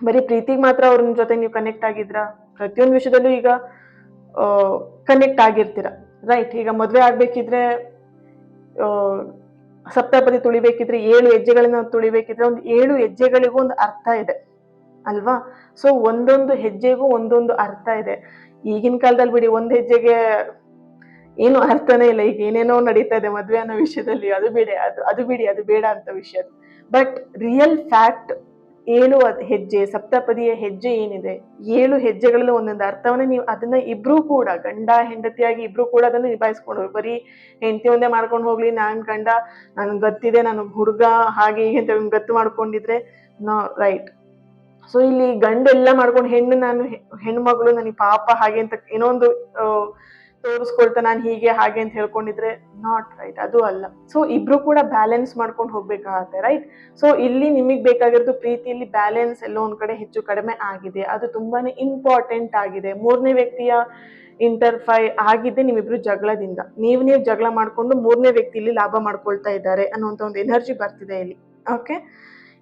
ಬರೀ ಪ್ರೀತಿಗೆ ಮಾತ್ರ ಅವ್ರ ಜೊತೆ ನೀವು ಕನೆಕ್ಟ್ ಆಗಿದ್ರ? ಪ್ರತಿಯೊಂದು ವಿಷಯದಲ್ಲೂ ಈಗ ಕನೆಕ್ಟ್ ಆಗಿರ್ತೀರ, ರೈಟ್? ಈಗ ಮದ್ವೆ ಆಗ್ಬೇಕಿದ್ರೆ ಸಪ್ತಪದಿ ತುಳಿಬೇಕಿದ್ರೆ 7 ಹೆಜ್ಜೆಗಳನ್ನ ತುಳಿಬೇಕಿದ್ರೆ ಒಂದು 7 ಹೆಜ್ಜೆಗಳಿಗೂ ಒಂದು ಅರ್ಥ ಇದೆ ಅಲ್ವಾ? ಸೊ ಒಂದೊಂದು ಹೆಜ್ಜೆಗೂ ಒಂದೊಂದು ಅರ್ಥ ಇದೆ. ಈಗಿನ ಕಾಲದಲ್ಲಿ ಬಿಡಿ, ಒಂದ್ ಹೆಜ್ಜೆಗೆ ಏನು ಅರ್ಥನೇ ಇಲ್ಲ. ಈಗ ಏನೇನೋ ನಡೀತಾ ಇದೆ ಮದ್ವೆ ಅನ್ನೋ ವಿಷಯದಲ್ಲಿ, ಅದು ಬಿಡಿ, ಅದು ಬೇಡ ಅಂತ ವಿಷಯ. ಬಟ್ ರಿಯಲ್ ಫ್ಯಾಕ್ಟ್ 7 ಹೆಜ್ಜೆ, ಸಪ್ತಪದಿಯ ಹೆಜ್ಜೆ ಏನಿದೆ, 7 ಹೆಜ್ಜೆಗಳಲ್ಲಿ ಒಂದೊಂದು ಅರ್ಥವನ್ನ ನೀವು ಅದನ್ನ ಇಬ್ರು ಕೂಡ ಗಂಡ ಹೆಂಡತಿಯಾಗಿ ಇಬ್ರು ಕೂಡ ಅದನ್ನ ನಿಭಾಯಿಸ್ಕೊಂಡು ಹೋಗಿ. ಬರೀ ಹೆಂಡತಿ ಒಂದೇ ಮಾಡ್ಕೊಂಡು ಹೋಗ್ಲಿ, ನಾನ್ ಗಂಡ ನನ್ ಗತ್ತಿದೆ, ನನಗ್ ಹುಡುಗ ಹಾಗೆ ಹೀಗೆ ಅಂತ ಗತ್ತು ಮಾಡ್ಕೊಂಡಿದ್ರೆ ನೋ, ರೈಟ್? ಸೊ ಇಲ್ಲಿ ಗಂಡ ಎಲ್ಲ ಮಾಡ್ಕೊಂಡು ಹೆಣ್ಮಗಳು ನನಗೆ ಪಾಪ ಹಾಗೆ ಅಂತ ಏನೋ ಒಂದು ತೋರಿಸ್ಕೊಳ್ತಾ ನಾನು ಹೀಗೆ ಹಾಗೆ ಅಂತ ಹೇಳ್ಕೊಂಡಿದ್ರೆ ನಾಟ್ ರೈಟ್, ಅದು ಅಲ್ಲ. ಸೊ ಇಬ್ರು ಕೂಡ ಬ್ಯಾಲೆನ್ಸ್ ಮಾಡ್ಕೊಂಡು ಹೋಗ್ಬೇಕಾಗತ್ತೆ, ರೈಟ್? ಸೊ ಇಲ್ಲಿ ನಿಮಗ್ ಬೇಕಾಗಿರೋದು ಪ್ರೀತಿಯಲ್ಲಿ ಬ್ಯಾಲೆನ್ಸ್ ಎಲ್ಲೋ ಒಂದ್ ಕಡೆ ಹೆಚ್ಚು ಕಡಿಮೆ ಆಗಿದೆ, ಅದು ತುಂಬಾನೇ ಇಂಪಾರ್ಟೆಂಟ್ ಆಗಿದೆ. ಮೂರನೇ ವ್ಯಕ್ತಿಯ ಇಂಟರ್ಫೈ ಆಗಿದ್ದೆ ನಿಮ್ಮಿಬ್ರು ಜಗಳದಿಂದ. ನೀವು ಜಗಳ ಮಾಡ್ಕೊಂಡು ಮೂರನೇ ವ್ಯಕ್ತಿ ಇಲ್ಲಿ ಲಾಭ ಮಾಡ್ಕೊಳ್ತಾ ಇದ್ದಾರೆ ಅನ್ನುವಂತ ಒಂದು ಎನರ್ಜಿ ಬರ್ತಿದೆ ಇಲ್ಲಿ. ಓಕೆ,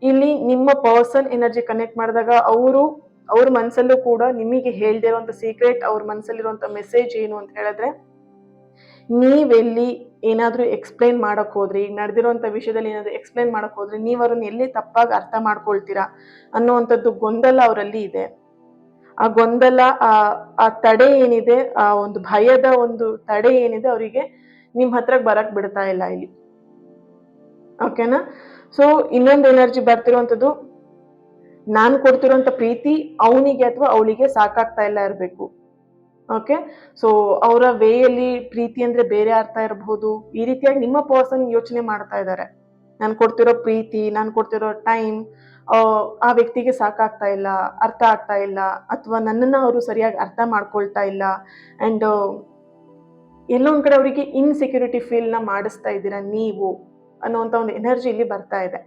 ಇಲ್ಲಿ ನಿಮ್ಮ ಪರ್ಸನ್ ಎನರ್ಜಿ ಕನೆಕ್ಟ್ ಮಾಡಿದಾಗ ಅವ್ರ ಮನ್ಸಲ್ಲೂ ಕೂಡ ನಿಮಗೆ ಹೇಳ್ದೇ ಇರುವಂತ ಸೀಕ್ರೆಟ್, ಅವ್ರ ಮನ್ಸಲ್ಲಿರುವಂತ ಮೆಸೇಜ್ ಏನು ಅಂತ ಹೇಳಿದ್ರೆ, ನೀವೆಲ್ಲಿ ಏನಾದ್ರೂ ಎಕ್ಸ್ಪ್ಲೈನ್ ಮಾಡಕ್ ಹೋದ್ರಿ, ಈಗ ನಡೆದಿರುವಂತ ವಿಷಯದಲ್ಲಿ ಏನಾದ್ರು ಎಕ್ಸ್ಪ್ಲೈನ್ ಮಾಡಕ್ ಹೋದ್ರೆ ನೀವ್ ಅವ್ರನ್ನ ಎಲ್ಲಿ ತಪ್ಪಾಗಿ ಅರ್ಥ ಮಾಡ್ಕೊಳ್ತೀರಾ ಅನ್ನುವಂಥದ್ದು ಗೊಂದಲ ಅವರಲ್ಲಿ ಇದೆ. ಆ ಗೊಂದಲ, ಆ ತಡೆ ಏನಿದೆ, ಆ ಒಂದು ಭಯದ ಒಂದು ತಡೆ ಏನಿದೆ, ಅವರಿಗೆ ನಿಮ್ ಹತ್ರಕ್ ಬರಕ್ ಬಿಡ್ತಾ ಇಲ್ಲ ಇಲ್ಲಿ. ಓಕೆನಾ? ಸೊ ಇನ್ನೊಂದು ಎನರ್ಜಿ ಬರ್ತಿರುವಂತದ್ದು, ನಾನು ಕೊಡ್ತಿರೋಂಥ ಪ್ರೀತಿ ಅವನಿಗೆ ಅಥವಾ ಅವಳಿಗೆ ಸಾಕಾಗ್ತಾ ಇಲ್ಲ ಇರಬೇಕು. ಓಕೆ, ಸೊ ಅವರ ವೇಯಲ್ಲಿ ಪ್ರೀತಿ ಅಂದ್ರೆ ಬೇರೆ ಅರ್ಥ ಇರಬಹುದು. ಈ ರೀತಿಯಾಗಿ ನಿಮ್ಮ ಪರ್ಸನ್ ಯೋಚನೆ ಮಾಡ್ತಾ ಇದ್ದಾರೆ. ನಾನು ಕೊಡ್ತಿರೋ ಪ್ರೀತಿ, ನಾನು ಕೊಡ್ತಿರೋ ಟೈಮ್ ಆ ವ್ಯಕ್ತಿಗೆ ಸಾಕಾಗ್ತಾ ಇಲ್ಲ, ಅರ್ಥ ಆಗ್ತಾ ಇಲ್ಲ, ಅಥವಾ ನನ್ನನ್ನ ಅವರು ಸರಿಯಾಗಿ ಅರ್ಥ ಮಾಡ್ಕೊಳ್ತಾ ಇಲ್ಲ. ಅಂಡ್ ಎಲ್ಲೊಂದ್ ಕಡೆ ಅವರಿಗೆ ಇನ್ಸೆಕ್ಯೂರಿಟಿ ಫೀಲ್ ನ ಮಾಡಿಸ್ತಾ ಇದ್ದೀರಾ ನೀವು ಅನ್ನುವಂತ ಒಂದು ಎನರ್ಜಿ ಇಲ್ಲಿ ಬರ್ತಾ ಇದೆ.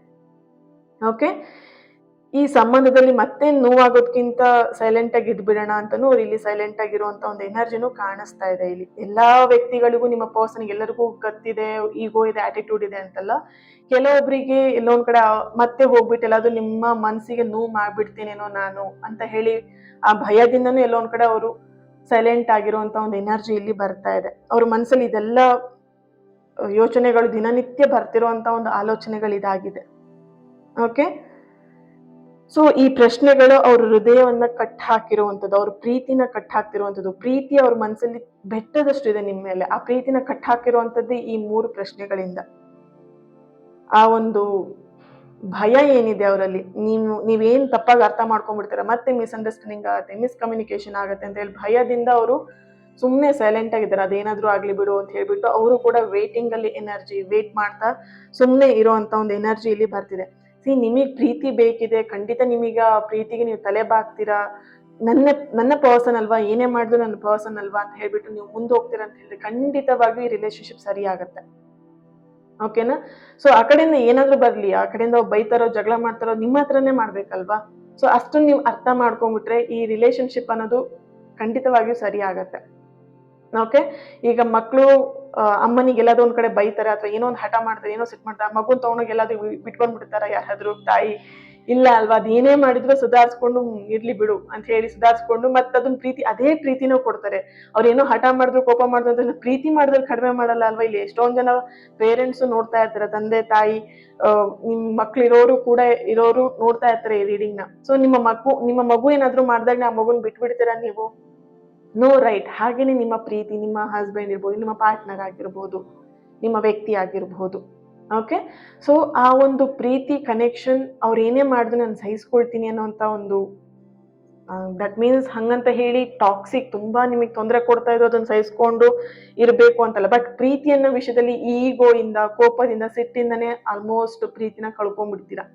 ಓಕೆ, ಈ ಸಂಬಂಧದಲ್ಲಿ ಮತ್ತೆ ನೋವಾಗೋದ್ಕಿಂತ ಸೈಲೆಂಟ್ ಆಗಿ ಇದ್ಬಿಡೋಣ ಅಂತಾನು ಅವ್ರು ಇಲ್ಲಿ ಸೈಲೆಂಟ್ ಆಗಿರುವಂತ ಒಂದು ಎನರ್ಜಿನೂ ಕಾಣಿಸ್ತಾ ಇದೆ ಇಲ್ಲಿ. ಎಲ್ಲಾ ವ್ಯಕ್ತಿಗಳಿಗೂ, ನಿಮ್ಮ ಪರ್ಸನ್ಗೆ ಎಲ್ಲರಿಗೂ ಗೊತ್ತಿದೆ, ಈಗೋ ಇದೆ, ಆಟಿಟ್ಯೂಡ್ ಇದೆ ಅಂತಲ್ಲ. ಕೆಲವೊಬ್ಬರಿಗೆ ಎಲ್ಲೊಂದ್ ಕಡೆ ಮತ್ತೆ ಹೋಗ್ಬಿಟ್ಟಿಲ್ಲ, ಅದು ನಿಮ್ಮ ಮನಸ್ಸಿಗೆ ನೋವು ಮಾಡ್ಬಿಡ್ತೀನೇನೋ ನಾನು ಅಂತ ಹೇಳಿ ಆ ಭಯದಿಂದನೂ ಎಲ್ಲೊಂದ್ ಕಡೆ ಅವರು ಸೈಲೆಂಟ್ ಆಗಿರುವಂತ ಒಂದು ಎನರ್ಜಿ ಇಲ್ಲಿ ಬರ್ತಾ ಇದೆ. ಅವ್ರ ಮನಸ್ಸಲ್ಲಿ ಇದೆಲ್ಲ ಯೋಚನೆಗಳು ದಿನನಿತ್ಯ ಬರ್ತಿರುವಂತ ಒಂದು ಆಲೋಚನೆಗಳು ಇದಾಗಿದೆ. ಓಕೆ, ಸೊ ಈ ಪ್ರಶ್ನೆಗಳು ಅವ್ರ ಹೃದಯವನ್ನ ಕಟ್ ಹಾಕಿರುವಂಥದ್ದು, ಅವ್ರ ಪ್ರೀತಿನ ಕಟ್ ಹಾಕ್ತಿರುವಂಥದ್ದು. ಪ್ರೀತಿ ಅವ್ರ ಮನಸ್ಸಲ್ಲಿ ಬೆಟ್ಟದಷ್ಟು ಇದೆ ನಿಮ್ಮ ಮೇಲೆ. ಆ ಪ್ರೀತಿನ ಕಟ್ ಹಾಕಿರುವಂಥದ್ದು ಈ 3 ಪ್ರಶ್ನೆಗಳಿಂದ. ಆ ಒಂದು ಭಯ ಏನಿದೆ ಅವರಲ್ಲಿ, ನೀವೇನ್ ತಪ್ಪಾಗಿ ಅರ್ಥ ಮಾಡ್ಕೊಂಡ್ಬಿಡ್ತೀರ, ಮತ್ತೆ ಮಿಸ್ಅಂಡರ್ಸ್ಟ್ಯಾಂಡಿಂಗ್ ಆಗತ್ತೆ, ಮಿಸ್ಕಮ್ಯುನಿಕೇಶನ್ ಆಗತ್ತೆ ಅಂತ ಹೇಳಿ ಭಯದಿಂದ ಅವರು ಸುಮ್ಮನೆ ಸೈಲೆಂಟ್ ಆಗಿದ್ದಾರೆ. ಅದೇನಾದ್ರೂ ಆಗ್ಲಿ ಬಿಡು ಅಂತ ಹೇಳ್ಬಿಟ್ಟು ಅವರು ಕೂಡ ವೇಟಿಂಗ್ ಅಲ್ಲಿ ಎನರ್ಜಿ, ವೇಟ್ ಮಾಡ್ತಾ ಸುಮ್ಮನೆ ಇರುವಂತ ಒಂದು ಎನರ್ಜಿ ಇಲ್ಲಿ ಬರ್ತಿದೆ. ನಿಮಗ್ ಪ್ರೀತಿ ಬೇಕಿದೆ, ಖಂಡಿತ ನಿಮಗ ಪ್ರೀತಿಗೆ ನೀವು ತಲೆ ಬಾಗ್ತೀರಾ. ನನ್ನ ಪರ್ಸನ್ ಅಲ್ವಾ, ಏನೇ ಮಾಡಿದ್ರು ನನ್ನ ಪರ್ಸನ್ ಅಲ್ವಾ ಅಂತ ಹೇಳ್ಬಿಟ್ಟು ನೀವು ಮುಂದೆ ಹೋಗ್ತೀರಾ ಅಂತ ಹೇಳಿದ್ರೆ ಖಂಡಿತವಾಗಿ ಈ ರಿಲೇಶನ್ಶಿಪ್ ಸರಿ ಆಗತ್ತೆ. ಓಕೆನಾ? ಸೊ ಆ ಕಡೆಯಿಂದ ಏನಾದ್ರೂ ಬರ್ಲಿ, ಆ ಕಡೆಯಿಂದ ಬೈತಾರೋ ಜಗಳ ಮಾಡ್ತಾರೋ ನಿಮ್ಮ ಹತ್ರನೇ ಮಾಡ್ಬೇಕಲ್ವಾ? ಸೊ ಅಷ್ಟು ನೀವು ಅರ್ಥ ಮಾಡ್ಕೊಂಡ್ಬಿಟ್ರೆ ಈ ರಿಲೇಶನ್ಶಿಪ್ ಅನ್ನೋದು ಖಂಡಿತವಾಗಿಯೂ ಸರಿ ಆಗತ್ತೆ. ಓಕೆ. ಈಗ ಮಕ್ಕಳು ಅಮ್ಮನಿಗೆ ಎಲ್ಲಾದ್ರೂ ಒಂದ್ ಕಡೆ ಬೈತಾರೆ ಅಥವಾ ಏನೋ ಒಂದು ಹಠ ಮಾಡ್ತಾರೆ, ಏನೋ ಸಿಟ್ ಮಾಡ್ತಾರೆ, ಮಗುನ್ ತಗೊಂಡೋಗಿ ಎಲ್ಲಾದ್ರೂ ಬಿಟ್ಕೊಂಡ್ಬಿಡ್ತಾರ ಯಾರಾದ್ರೂ ತಾಯಿ? ಇಲ್ಲ ಅಲ್ವಾ? ಅದ್ ಏನೇ ಮಾಡಿದ್ರು ಸುಧಾರಿಸ್ಕೊಂಡು ಇರ್ಲಿ ಬಿಡು ಅಂತ ಹೇಳಿ ಸುಧಾರಿಸ್ಕೊಂಡು ಮತ್ತೆ ಅದನ್ನ ಪ್ರೀತಿ, ಅದೇ ಪ್ರೀತಿನೂ ಕೊಡ್ತಾರೆ. ಅವ್ರೇನೋ ಹಠ ಮಾಡಿದ್ರು ಕೋಪ ಮಾಡಿದ್ರು ಅಂತ ಪ್ರೀತಿ ಮಾಡಿದ್ರೆ ಕಡಿಮೆ ಮಾಡಲ್ಲ ಅಲ್ವಾ? ಇಲ್ಲಿ ಎಷ್ಟೊಂದ್ ಜನ ಪೇರೆಂಟ್ಸ್ ನೋಡ್ತಾ ಇರ್ತಾರೆ, ತಂದೆ ತಾಯಿ ನಿಮ್ ಮಕ್ಳು ಇರೋರು ನೋಡ್ತಾ ಇರ್ತಾರೆ ಈ ರೀಡಿಂಗ್ ನ. ಸೊ ನಿಮ್ಮ ಮಗು ಏನಾದ್ರು ಮಾಡಿದಾಗ ಆ ಮಗುನ್ ಬಿಟ್ಬಿಡ್ತೀರಾ ನೀವು? No, right? ಹಾಗೇನೆ ನಿಮ್ಮ ಪ್ರೀತಿ, ನಿಮ್ಮ ಹಸ್ಬೆಂಡ್ ಇರ್ಬೋದು, ನಿಮ್ಮ ಪಾರ್ಟ್ನರ್ ಆಗಿರ್ಬೋದು, ನಿಮ್ಮ ವ್ಯಕ್ತಿ ಆಗಿರ್ಬೋದು. ಓಕೆ. ಸೊ ಆ ಒಂದು ಪ್ರೀತಿ ಕನೆಕ್ಷನ್ ಅವ್ರು ಏನೇ ಮಾಡಿದ್ರು ನಾನು ಸಹಿಸ್ಕೊಳ್ತೀನಿ ಅನ್ನೋಂಥ ಒಂದು ದಟ್ ಮೀನ್ಸ್ ಹಂಗಂತ ಹೇಳಿ ಟಾಕ್ಸಿಕ್ ತುಂಬಾ ನಿಮಗೆ ತೊಂದರೆ ಕೊಡ್ತಾ ಇದ್ರು ಅದನ್ನ ಸಹಿಸ್ಕೊಂಡು ಇರಬೇಕು ಅಂತಲ್ಲ. ಬಟ್ ಪ್ರೀತಿ ಅನ್ನೋ ವಿಷಯದಲ್ಲಿ ಈಗೋ ಇಂದ, ಕೋಪದಿಂದ, ಸಿಟ್ಟಿಂದನೇ ಆಲ್ಮೋಸ್ಟ್ ಪ್ರೀತಿನ ಕಳ್ಕೊಂಡ್ಬಿಡ್ತೀರಾ.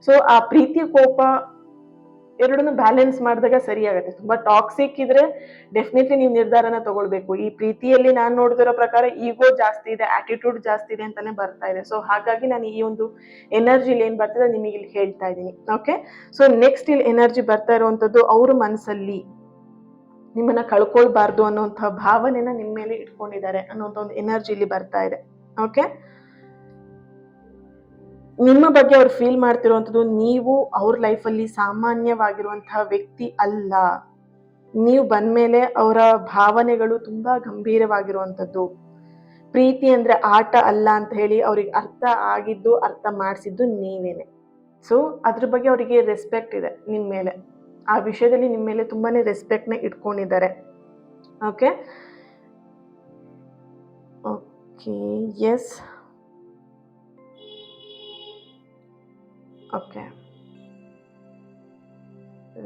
ಸೊ ಆ ಪ್ರೀತಿ ಕೋಪ ಎರಡನ್ನು ಬ್ಯಾಲೆನ್ಸ್ ಮಾಡಿದಾಗ ಸರಿ ಆಗುತ್ತೆ. ತುಂಬಾ ಟಾಕ್ಸಿಕ್ ಇದ್ರೆ ಡೆಫಿನೆಟ್ಲಿ ನೀವು ನಿರ್ಧಾರನ ತಗೊಳ್ಬೇಕು. ಈ ಪ್ರೀತಿಯಲ್ಲಿ ನಾನು ನೋಡಿದಿರೋ ಪ್ರಕಾರ ಈಗೋ ಜಾಸ್ತಿ ಇದೆ, ಆಟಿಟ್ಯೂಡ್ ಜಾಸ್ತಿ ಇದೆ ಅಂತಾನೆ ಬರ್ತಾ ಇದೆ. ಸೊ ಹಾಗಾಗಿ ನಾನು ಈ ಒಂದು ಎನರ್ಜಿಲಿ ಏನ್ ಬರ್ತಿದೆ ನಿಮಗೆ ಇಲ್ಲಿ ಹೇಳ್ತಾ ಇದ್ದೀನಿ. ಓಕೆ. ಸೊ ನೆಕ್ಸ್ಟ್ ಇಲ್ಲಿ ಎನರ್ಜಿ ಬರ್ತಾ ಇರುವಂತದ್ದು, ಅವ್ರ ಮನಸ್ಸಲ್ಲಿ ನಿಮ್ಮನ್ನ ಕಳ್ಕೊಳ್ಬಾರ್ದು ಅನ್ನೋಂಥ ಭಾವನೆನ ನಿಮ್ಮ ಮೇಲೆ ಇಟ್ಕೊಂಡಿದ್ದಾರೆ ಅನ್ನೋಂಥ ಒಂದು ಎನರ್ಜಿ ಇಲ್ಲಿ ಬರ್ತಾ ಇದೆ. ಓಕೆ. ನಿಮ್ಮ ಬಗ್ಗೆ ಅವ್ರು ಫೀಲ್ ಮಾಡ್ತಿರುವಂಥದ್ದು, ನೀವು ಅವ್ರ ಲೈಫಲ್ಲಿ ಸಾಮಾನ್ಯವಾಗಿರುವಂತಹ ವ್ಯಕ್ತಿ ಅಲ್ಲ. ನೀವು ಬಂದ್ಮೇಲೆ ಅವರ ಭಾವನೆಗಳು ತುಂಬಾ ಗಂಭೀರವಾಗಿರುವಂಥದ್ದು. ಪ್ರೀತಿ ಅಂದ್ರೆ ಆಟ ಅಲ್ಲ ಅಂತ ಹೇಳಿ ಅವ್ರಿಗೆ ಅರ್ಥ ಮಾಡಿಸಿದ್ದು ನೀವೇನೆ. ಸೊ ಅದ್ರ ಬಗ್ಗೆ ಅವರಿಗೆ ರೆಸ್ಪೆಕ್ಟ್ ಇದೆ ನಿಮ್ಮ ಮೇಲೆ. ಆ ವಿಷಯದಲ್ಲಿ ನಿಮ್ಮ ಮೇಲೆ ತುಂಬಾನೇ ರೆಸ್ಪೆಕ್ಟ್ನ ಇಟ್ಕೊಂಡಿದ್ದಾರೆ. Okay. Okay, yes. Okay,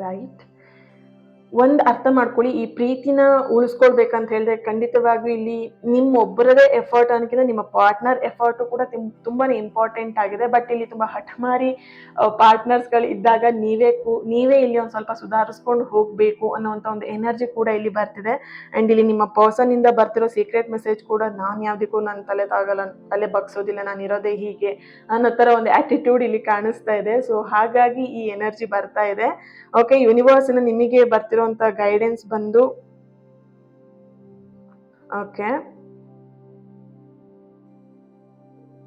right. ಒಂದ್ ಅರ್ಥ ಮಾಡ್ಕೊಳ್ಳಿ, ಈ ಪ್ರೀತಿನ ಉಳಿಸ್ಕೊಳ್ಬೇಕಂತ ಹೇಳಿದ್ರೆ ಖಂಡಿತವಾಗಿಯೂ ಇಲ್ಲಿ ನಿಮ್ಮೊಬ್ಬರದೇ ಎಫರ್ಟ್ ಅನ್ನೋಕ್ಕಿಂತ ನಿಮ್ಮ ಪಾರ್ಟ್ನರ್ ಎಫರ್ಟ್ ಕೂಡ ತುಂಬಾನೇ ಇಂಪಾರ್ಟೆಂಟ್ ಆಗಿದೆ. ಬಟ್ ಇಲ್ಲಿ ತುಂಬಾ ಹಠಮಾರಿ ಪಾರ್ಟ್ನರ್ಸ್ಗಳು ಇದ್ದಾಗ ನೀವೇ ಇಲ್ಲಿ ಒಂದ್ ಸ್ವಲ್ಪ ಸುಧಾರಿಸ್ಕೊಂಡು ಹೋಗ್ಬೇಕು ಅನ್ನೋಂಥ ಒಂದು ಎನರ್ಜಿ ಕೂಡ ಇಲ್ಲಿ ಬರ್ತಿದೆ. ಅಂಡ್ ಇಲ್ಲಿ ನಿಮ್ಮ ಪರ್ಸನ್ ಇಂದ ಬರ್ತಿರೋ ಸೀಕ್ರೆಟ್ ಮೆಸೇಜ್ ಕೂಡ, ನಾನ್ ಯಾವ್ದಕ್ಕೂ ನನ್ನ ತಲೆ ಬಗ್ಸೋದಿಲ್ಲ, ನಾನು ಇರೋದೇ ಹೀಗೆ ಅನ್ನೋ ತರ ಒಂದು ಆಟಿಟ್ಯೂಡ್ ಇಲ್ಲಿ ಕಾಣಿಸ್ತಾ ಇದೆ. ಸೊ ಹಾಗಾಗಿ ಈ ಎನರ್ಜಿ ಬರ್ತಾ ಇದೆ. ಓಕೆ. ಯೂನಿವರ್ಸ್ ನಿಮಗೆ ಬರ್ತಿರುವಂತ ಗೈಡೆನ್ಸ್ ಬಂದು, ಓಕೆ,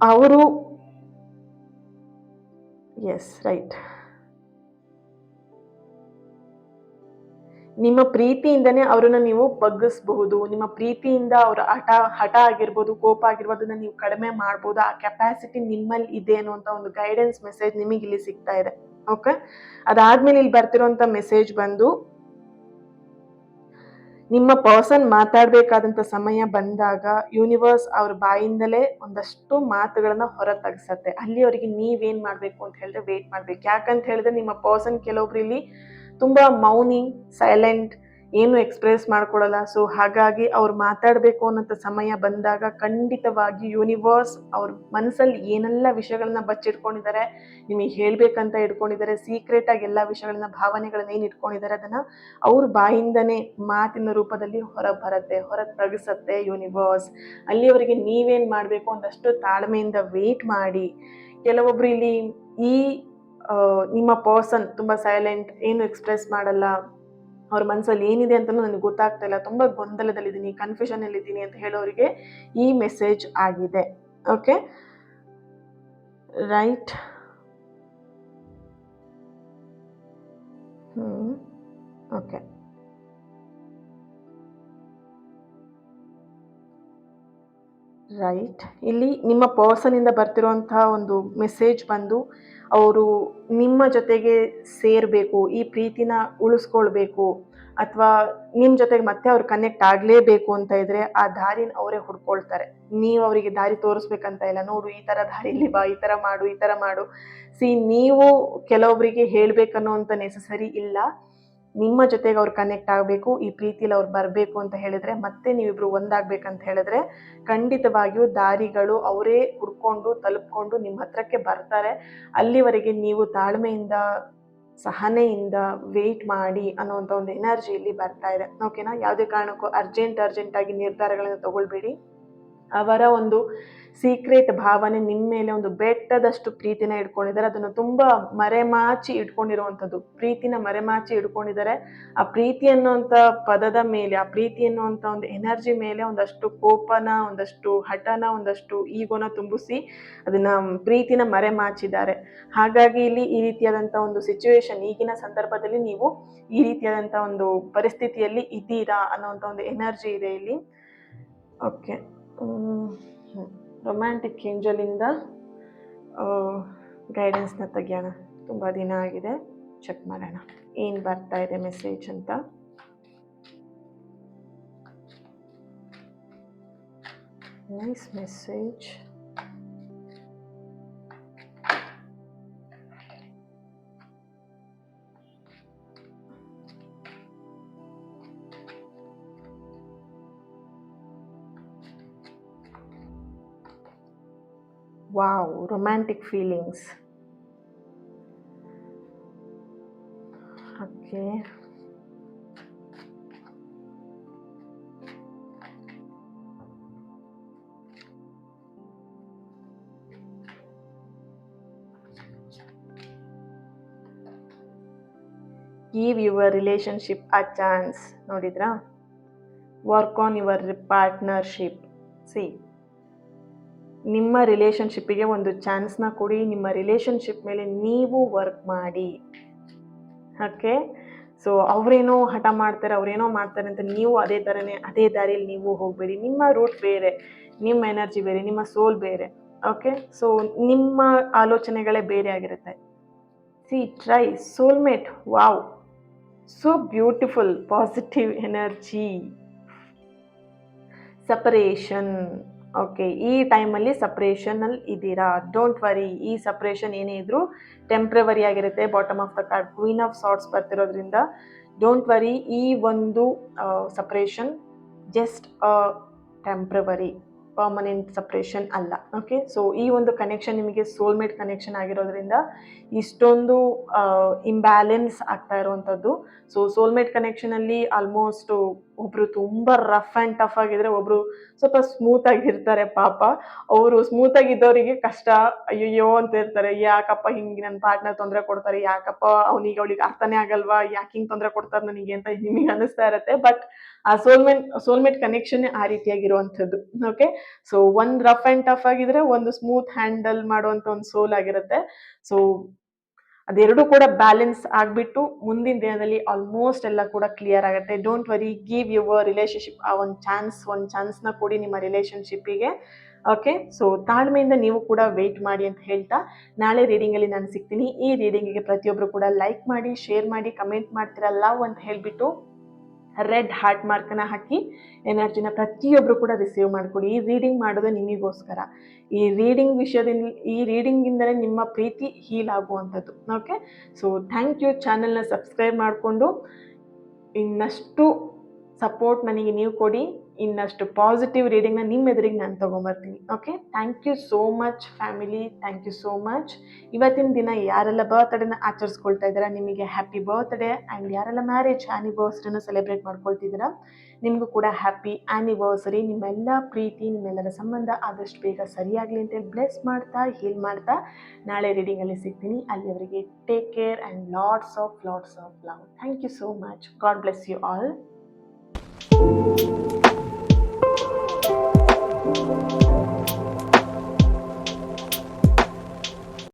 ಅವರು, ಎಸ್, ರೈಟ್, ನಿಮ್ಮ ಪ್ರೀತಿಯಿಂದನೇ ಅವ್ರನ್ನ ನೀವು ಬಗ್ಗಿಸಬಹುದು. ನಿಮ್ಮ ಪ್ರೀತಿಯಿಂದ ಅವರ ಹಠ ಆಗಿರ್ಬೋದು, ಕೋಪ ಆಗಿರ್ಬೋದು, ಅದನ್ನ ನೀವು ಕಡಿಮೆ ಮಾಡ್ಬೋದು. ಆ ಕೆಪಾಸಿಟಿ ನಿಮ್ಮಲ್ಲಿ ಇದೆ ಅನ್ನುವಂತ ಒಂದು ಗೈಡೆನ್ಸ್ ಮೆಸೇಜ್ ನಿಮಗೆ ಇಲ್ಲಿ ಸಿಗ್ತಾ ಇದೆ. ಓಕೆ. ಅದಾದ್ಮೇಲೆ ಇಲ್ಲಿ ಬರ್ತಿರುವಂತ ಮೆಸೇಜ್ ಬಂದು, ನಿಮ್ಮ ಪರ್ಸನ್ ಮಾತಾಡ್ಬೇಕಾದಂತ ಸಮಯ ಬಂದಾಗ ಯೂನಿವರ್ಸ್ ಅವ್ರ ಬಾಯಿಂದಲೇ ಒಂದಷ್ಟು ಮಾತುಗಳನ್ನ ಹೊರ ತಗ್ಸತ್ತೆ. ಅಲ್ಲಿ ಅವರಿಗೆ ನೀವೇನ್ ಮಾಡ್ಬೇಕು ಅಂತ ಹೇಳಿದ್ರೆ ವೇಟ್ ಮಾಡ್ಬೇಕು. ಯಾಕಂತ ಹೇಳಿದ್ರೆ ನಿಮ್ಮ ಪರ್ಸನ್ ಕೆಲವೊಬ್ರು ಇಲ್ಲಿ ತುಂಬಾ ಮೌನಿ, ಸೈಲೆಂಟ್, ಏನು ಎಕ್ಸ್ಪ್ರೆಸ್ ಮಾಡ್ಕೊಳಲ್ಲ. ಸೊ ಹಾಗಾಗಿ ಅವ್ರು ಮಾತಾಡ್ಬೇಕು ಅನ್ನೋ ಸಮಯ ಬಂದಾಗ ಖಂಡಿತವಾಗಿ ಯೂನಿವರ್ಸ್ ಅವ್ರ ಮನಸ್ಸಲ್ಲಿ ಏನೆಲ್ಲ ವಿಷಯಗಳನ್ನ ಬಚ್ಚಿಟ್ಕೊಂಡಿದ್ದಾರೆ, ನಿಮಗೆ ಹೇಳ್ಬೇಕಂತ ಇಟ್ಕೊಂಡಿದ್ದಾರೆ, ಸೀಕ್ರೆಟ್ ಆಗಿ ಎಲ್ಲಾ ವಿಷಯಗಳನ್ನ, ಭಾವನೆಗಳನ್ನ ಏನ್ ಇಟ್ಕೊಂಡಿದ್ದಾರೆ ಅದನ್ನ ಅವ್ರ ಬಾಯಿಂದನೇ ಮಾತಿನ ರೂಪದಲ್ಲಿ ಹೊರ ತಗಿಸತ್ತೆ ಯೂನಿವರ್ಸ್. ಅಲ್ಲಿವರೆಗೆ ನೀವೇನ್ ಮಾಡ್ಬೇಕು, ಒಂದಷ್ಟು ತಾಳ್ಮೆಯಿಂದ ವೇಟ್ ಮಾಡಿ. ಕೆಲವೊಬ್ರು ಇಲ್ಲಿ ಈ ನಿಮ್ಮ ಪರ್ಸನ್ ತುಂಬಾ ಸೈಲೆಂಟ್, ಏನು ಎಕ್ಸ್ಪ್ರೆಸ್ ಮಾಡಲ್ಲ, ಅವ್ರ ಮನಸ್ಸಲ್ಲಿ ಏನಿದೆ ಅಂತ ನನಗೆ ಗೊತ್ತಾಗ್ತಾ ಇಲ್ಲ, ತುಂಬಾ ಗೊಂದಲದಲ್ಲಿದ್ದೀನಿ, ಕನ್ಫ್ಯೂಷನ್ ಅಲ್ಲಿ ಇದ್ದೀನಿ ಅಂತ ಹೇಳೋರಿಗೆ ಈ ಮೆಸೇಜ್ ಆಗಿದೆ. Okay, right. Okay, right. ಇಲ್ಲಿ ನಿಮ್ಮ ಪರ್ಸನ್ ಇಂದ ಬರ್ತಿರುವಂತಹ ಒಂದು ಮೆಸೇಜ್ ಬಂದು, ಅವರು ನಿಮ್ಮ ಜೊತೆಗೆ ಸೇರ್ಬೇಕು, ಈ ಪ್ರೀತಿನ ಉಳಿಸ್ಕೊಳ್ಬೇಕು, ಅಥವಾ ನಿಮ್ ಜೊತೆಗೆ ಮತ್ತೆ ಅವ್ರು ಕನೆಕ್ಟ್ ಆಗ್ಲೇಬೇಕು ಅಂತ ಇದ್ರೆ ಆ ದಾರಿನ ಅವರೇ ಹುಡ್ಕೊಳ್ತಾರೆ. ನೀವು ಅವರಿಗೆ ದಾರಿ ತೋರಿಸ್ಬೇಕಂತ ಇಲ್ಲ. ನೋಡು, ಈ ತರ ದಾರಿಲಿ ಬಾ, ಈ ತರ ಮಾಡು. ನೀವು ಕೆಲವೊಬ್ಬರಿಗೆ ಹೇಳ್ಬೇಕನ್ನೋ ಅಂತ ನೆಸಸರಿ ಇಲ್ಲ. ನಿಮ್ಮ ಜೊತೆಗೆ ಅವ್ರು ಕನೆಕ್ಟ್ ಆಗಬೇಕು, ಈ ಪ್ರೀತಿಲಿ ಅವ್ರು ಬರಬೇಕು ಅಂತ ಹೇಳಿದ್ರೆ, ಮತ್ತೆ ನೀವಿಬ್ರು ಒಂದಾಗ್ಬೇಕಂತ ಹೇಳಿದ್ರೆ ಖಂಡಿತವಾಗಿಯೂ ದಾರಿಗಳು ಅವರೇ ಹುಡ್ಕೊಂಡು ತಲುಪ್ಕೊಂಡು ನಿಮ್ಮ ಹತ್ರಕ್ಕೆ ಬರ್ತಾರೆ. ಅಲ್ಲಿವರೆಗೆ ನೀವು ತಾಳ್ಮೆಯಿಂದ, ಸಹನೆಯಿಂದ ವೇಟ್ ಮಾಡಿ ಅನ್ನೋಂಥ ಒಂದು ಎನರ್ಜಿ ಇಲ್ಲಿ ಬರ್ತಾ ಇದೆ. ಓಕೆನಾ? ಯಾವುದೇ ಕಾರಣಕ್ಕೂ ಅರ್ಜೆಂಟ್ ಆಗಿ ನಿರ್ಧಾರಗಳನ್ನು ತಗೊಳ್ಬೇಡಿ. ಅವರ ಒಂದು ಸೀಕ್ರೆಟ್ ಭಾವನೆ ನಿಮ್ಮ ಮೇಲೆ ಒಂದು ಬೆಟ್ಟದಷ್ಟು ಪ್ರೀತಿನ ಇಟ್ಕೊಂಡಿದ್ದಾರೆ. ಅದನ್ನು ತುಂಬ ಮರೆಮಾಚಿ ಇಟ್ಕೊಂಡಿರುವಂಥದ್ದು, ಪ್ರೀತಿನ ಮರೆಮಾಚಿ ಇಟ್ಕೊಂಡಿದ್ದಾರೆ. ಆ ಪ್ರೀತಿ ಅನ್ನುವಂಥ ಪದದ ಮೇಲೆ, ಆ ಪ್ರೀತಿ ಅನ್ನುವಂಥ ಒಂದು ಎನರ್ಜಿ ಮೇಲೆ ಒಂದಷ್ಟು ಕೋಪನ, ಒಂದಷ್ಟು ಹಠನ, ಒಂದಷ್ಟು ಈಗೋನ ತುಂಬಿಸಿ ಅದನ್ನ ಪ್ರೀತಿನ ಮರೆಮಾಚಿದ್ದಾರೆ. ಹಾಗಾಗಿ ಇಲ್ಲಿ ಈ ರೀತಿಯಾದಂಥ ಒಂದು ಸಿಚುವೇಶನ್, ಈಗಿನ ಸಂದರ್ಭದಲ್ಲಿ ನೀವು ಈ ರೀತಿಯಾದಂಥ ಒಂದು ಪರಿಸ್ಥಿತಿಯಲ್ಲಿ ಇದ್ದೀರಾ ಅನ್ನೋಂಥ ಒಂದು ಎನರ್ಜಿ ಇದೆ ಇಲ್ಲಿ. ಓಕೆ, ರೊಮ್ಯಾಂಟಿಕ್ ಏಂಜಲಿಂದ ಗೈಡೆನ್ಸ್ನ ತೆಗಿಯೋಣ. ತುಂಬ ದಿನ ಆಗಿದೆ, ಚೆಕ್ ಮಾಡೋಣ ಏನು ಬರ್ತಾ ಇದೆ ಮೆಸೇಜ್ ಅಂತ. Nice message. Wow, romantic feelings. Okay. Give your relationship a chance. ನೋಡಿದ್ರಾ? Work on your partnership. See, ನಿಮ್ಮ ರಿಲೇಷನ್ಶಿಪ್ಪಿಗೆ ಒಂದು ಚಾನ್ಸ್ನ ಕೊಡಿ. ನಿಮ್ಮ ರಿಲೇಷನ್ಶಿಪ್ ಮೇಲೆ ನೀವು ವರ್ಕ್ ಮಾಡಿ. ಓಕೆ, ಸೊ ಅವರೇನೋ ಹಠ ಮಾಡ್ತಾರೆ, ಅವರೇನೋ ಮಾಡ್ತಾರೆ ಅಂತ ನೀವು ಅದೇ ಥರನೇ ಅದೇ ದಾರಿಯಲ್ಲಿ ನೀವು ಹೋಗಬೇಡಿ. ನಿಮ್ಮ ರೂಟ್ ಬೇರೆ, ನಿಮ್ಮ ಎನರ್ಜಿ ಬೇರೆ, ನಿಮ್ಮ ಸೋಲ್ ಬೇರೆ. ಓಕೆ, ಸೊ ನಿಮ್ಮ ಆಲೋಚನೆಗಳೇ ಬೇರೆ ಆಗಿರುತ್ತೆ. C, try soulmate. Wow, so beautiful, positive energy. Separation. Okay, ಈ ಟೈಮಲ್ಲಿ ಸಪ್ರೇಷನಲ್ಲಿ ಇದ್ದೀರಾ. ಡೋಂಟ್ ವರಿ, ಈ ಸಪ್ರೇಷನ್ ಏನೇ ಇದ್ರೂ ಟೆಂಪ್ರವರಿ ಆಗಿರುತ್ತೆ. Bottom of the card queen of swords ಬರ್ತಿರೋದ್ರಿಂದ ಡೋಂಟ್ ವರಿ, ಈ ಒಂದು suppression just temporary, permanent suppression ಅಲ್ಲ. ಓಕೆ, ಸೊ ಈ ಒಂದು ಕನೆಕ್ಷನ್ ನಿಮಗೆ ಸೋಲ್ಮೇಟ್ ಕನೆಕ್ಷನ್ ಆಗಿರೋದ್ರಿಂದ ಇಷ್ಟೊಂದು ಇಂಬ್ಯಾಲೆನ್ಸ್ ಆಗ್ತಾ ಇರುವಂಥದ್ದು. ಸೊ ಸೋಲ್ಮೇಟ್ ಕನೆಕ್ಷನಲ್ಲಿ ಆಲ್ಮೋಸ್ಟ್ ಒಬ್ಬರು ತುಂಬ ರಫ್ ಆ್ಯಂಡ್ ಟಫ್ ಆಗಿದ್ರೆ, ಒಬ್ಬರು ಸ್ವಲ್ಪ ಸ್ಮೂತ್ ಆಗಿರ್ತಾರೆ. ಪಾಪ ಅವರು ಸ್ಮೂತ್ ಆಗಿದ್ದವರಿಗೆ ಕಷ್ಟ, ಅಯ್ಯಯ್ಯೋ ಅಂತ ಇರ್ತಾರೆ. ಯಾಕಪ್ಪ ಹಿಂಗೆ ನನ್ನ ಪಾರ್ಟ್ನರ್ ತೊಂದರೆ ಕೊಡ್ತಾರೆ, ಯಾಕಪ್ಪ ಅವನಿಗೆ ಅವಳಿಗೆ ಅರ್ಥನೇ ಆಗಲ್ವಾ, ಯಾಕೆ ಹಿಂಗೆ ತೊಂದರೆ ಕೊಡ್ತಾರೆ ನನಗೆ ಅಂತ ನಿಮಗೆ ಅನ್ನಿಸ್ತಾ ಇರುತ್ತೆ. ಬಟ್ ಆ ಸೋಲ್ಮೇಟ್ ಕನೆಕ್ಷನ್ ಆ ರೀತಿಯಾಗಿರುವಂಥದ್ದು. ಓಕೆ, ಸೊ ಒಂದು ರಫ್ ಆ್ಯಂಡ್ ಟಫ್ ಆಗಿದ್ರೆ, ಒಂದು ಸ್ಮೂತ್ ಹ್ಯಾಂಡಲ್ ಮಾಡುವಂಥ ಒಂದು ಸೋಲ್ ಆಗಿರುತ್ತೆ. ಸೊ ಅದೆರಡೂ ಕೂಡ ಬ್ಯಾಲೆನ್ಸ್ ಆಗಿಬಿಟ್ಟು ಮುಂದಿನ ದಿನದಲ್ಲಿ ಆಲ್ಮೋಸ್ಟ್ ಎಲ್ಲ ಕೂಡ ಕ್ಲಿಯರ್ ಆಗುತ್ತೆ. Don't worry, give your relationship ಆ ಒಂದು ಚಾನ್ಸ್ನ ಕೊಡಿ ನಿಮ್ಮ ರಿಲೇಷನ್ಶಿಪ್ಪಿಗೆ. ಓಕೆ, ಸೊ ತಾಳ್ಮೆಯಿಂದ ನೀವು ಕೂಡ ವೆಯ್ಟ್ ಮಾಡಿ ಅಂತ ಹೇಳ್ತಾ, ನಾಳೆ ರೀಡಿಂಗಲ್ಲಿ ನಾನು ಸಿಗ್ತೀನಿ. ಈ ರೀಡಿಂಗಿಗೆ ಪ್ರತಿಯೊಬ್ಬರು ಕೂಡ ಲೈಕ್ ಮಾಡಿ, ಶೇರ್ ಮಾಡಿ, ಕಮೆಂಟ್ ಮಾಡ್ತೀರಾ ಲವ್ ಅಂತ ಹೇಳಿಬಿಟ್ಟು ರೆಡ್ ಹಾರ್ಟ್ ಮಾರ್ಕನ್ನು ಹಾಕಿ ಎನರ್ಜಿನ ಪ್ರತಿಯೊಬ್ಬರು ಕೂಡ ರಿಸೀವ್ ಮಾಡಿಕೊಡಿ. ಈ ರೀಡಿಂಗ್ ಮಾಡೋದು ನಿಮಗೋಸ್ಕರ. ಈ ರೀಡಿಂಗಿಂದಲೇ ನಿಮ್ಮ ಪ್ರೀತಿ ಹೀಲ್ ಆಗುವಂಥದ್ದು. Okay, so thank you. ಚಾನಲ್ನ ಸಬ್ಸ್ಕ್ರೈಬ್ ಮಾಡಿಕೊಂಡು ಇನ್ನಷ್ಟು ಸಪೋರ್ಟ್ ನನಗೆ ನೀವು ಕೊಡಿ. ಇನ್ನಷ್ಟು ಪಾಸಿಟಿವ್ ರೀಡಿಂಗ್ನ ನಿಮ್ಮ ಎದುರಿಗೆ ನಾನು ತೊಗೊಂಬರ್ತೀನಿ. Okay, thank you so much family, thank you so much. ಇವತ್ತಿನ ದಿನ ಯಾರೆಲ್ಲ ಬರ್ತ್ಡೇನ ಆಚರಿಸ್ಕೊಳ್ತಾ ಇದ್ದೀರಾ, ನಿಮಗೆ ಹ್ಯಾಪಿ ಬರ್ತ್ಡೇ. ಆ್ಯಂಡ್ ಯಾರೆಲ್ಲ ಮ್ಯಾರೇಜ್ ಆ್ಯನಿವರ್ಸರಿನ ಸೆಲೆಬ್ರೇಟ್ ಮಾಡ್ಕೊಳ್ತಿದ್ದೀರಾ, ನಿಮಗೂ ಕೂಡ ಹ್ಯಾಪಿ ಆ್ಯನಿವರ್ಸರಿ. ನಿಮ್ಮೆಲ್ಲ ಪ್ರೀತಿ, ನಿಮ್ಮೆಲ್ಲರ ಸಂಬಂಧ ಆದಷ್ಟು ಬೇಗ ಸರಿಯಾಗಲಿ ಅಂತೇಳಿ ಬ್ಲೆಸ್ ಮಾಡ್ತಾ, ಹೀಲ್ ಮಾಡ್ತಾ ನಾಳೆ ರೀಡಿಂಗಲ್ಲಿ ಸಿಗ್ತೀನಿ. ಅಲ್ಲಿವರೆಗೆ take care and lots of love. Thank you so much. God bless you all.